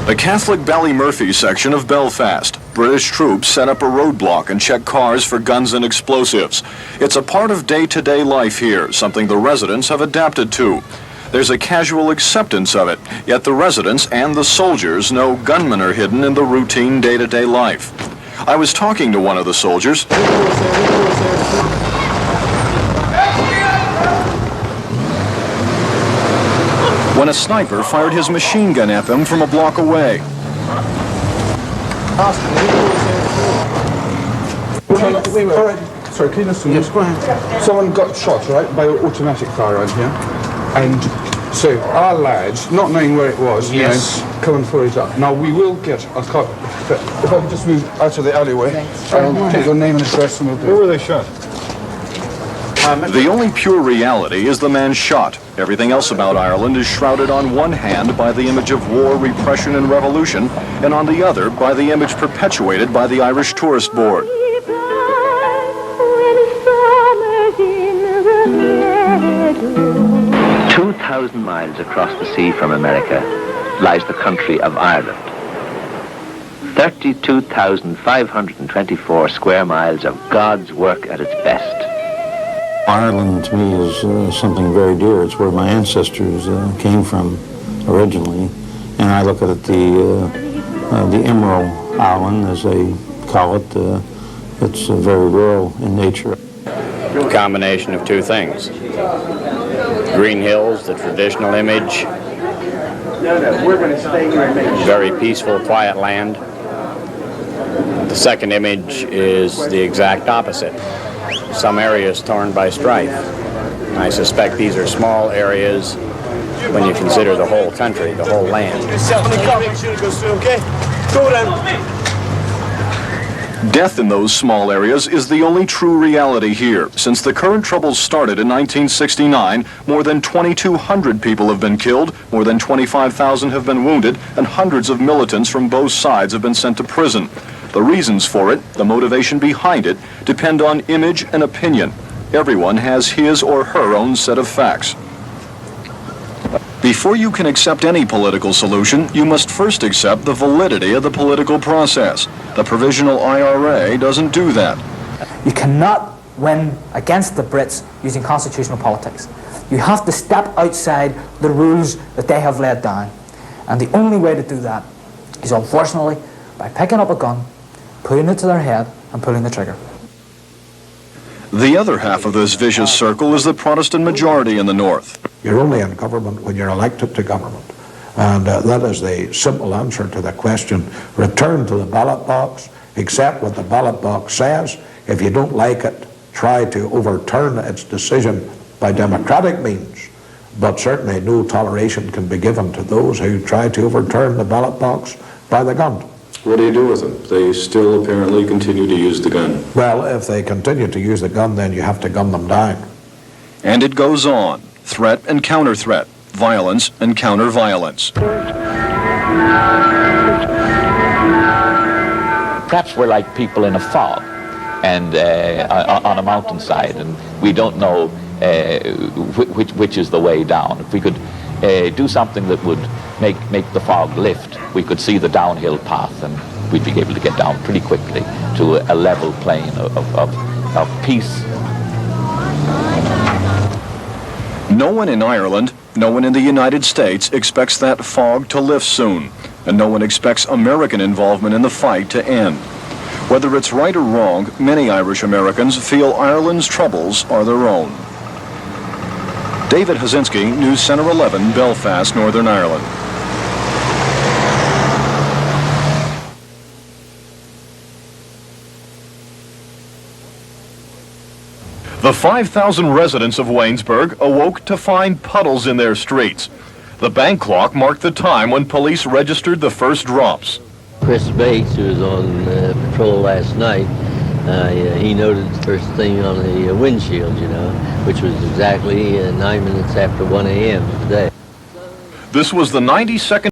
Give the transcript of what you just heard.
The Catholic Ballymurphy section of Belfast. British troops set up a roadblock and check cars for guns and explosives. It's a part of day-to-day life here, something the residents have adapted to. There's a casual acceptance of it, yet the residents and the soldiers know gunmen are hidden in the routine day-to-day life. I was talking to one of the soldiers when a sniper fired his machine gun at them from a block away. Sorry, can you listen? Yes, go ahead. Someone got shot, right, by an automatic firearm here. And so our lads, not knowing where it was, yes, coming for it up. Now we will get a car. If I can just move out of the alleyway, I'll take your name and address and we'll do. Where were they shot? The only pure reality is the man shot. Everything else about Ireland is shrouded on one hand by the image of war, repression, and revolution, and on the other by the image perpetuated by the Irish Tourist Board. 2,000 miles across the sea from America lies the country of Ireland. 32,524 square miles of God's work at its best. Ireland to me is something very dear. It's where my ancestors came from originally, and I look at it the Emerald Island, as they call it. It's very rural in nature. A combination of two things. Green hills, the traditional image. Very peaceful, quiet land. The second image is the exact opposite. Some areas torn by strife. I suspect these are small areas when you consider the whole country, the whole land. Death in those small areas is the only true reality here. Since the current troubles started in 1969, more than 2,200 people have been killed, more than 25,000 have been wounded, and hundreds of militants from both sides have been sent to prison. The reasons for it, the motivation behind it, depend on image and opinion. Everyone has his or her own set of facts. Before you can accept any political solution, you must first accept the validity of the political process. The provisional IRA doesn't do that. You cannot win against the Brits using constitutional politics. You have to step outside the rules that they have laid down. And the only way to do that is, unfortunately, by picking up a gun, putting it to their head, and pulling the trigger. The other half of this vicious circle is the Protestant majority in the North. You're only in government when you're elected to government. And that is the simple answer to the question. Return to the ballot box, accept what the ballot box says. If you don't like it, try to overturn its decision by democratic means. But certainly no toleration can be given to those who try to overturn the ballot box by the gun. What do you do with them? They still apparently continue to use the gun. Well, if they continue to use the gun, then you have to gun them down. And it goes on. Threat and counter-threat. Violence and counter-violence. Perhaps we're like people in a fog and on a mountainside, and we don't know which is the way down. If we could do something that would make the fog lift, we could see the downhill path, and we'd be able to get down pretty quickly to a level plane of peace. No one in Ireland, no one in the United States expects that fog to lift soon, and no one expects American involvement in the fight to end. Whether it's right or wrong, many Irish Americans feel Ireland's troubles are their own. David Hazinski, News Center 11, Belfast, Northern Ireland. The 5,000 residents of Waynesburg awoke to find puddles in their streets. The bank clock marked the time when police registered the first drops. Chris Bates, who was on patrol last night, he noted the first thing on the windshield, which was exactly 9 minutes after 1 a.m. today. This was the 92nd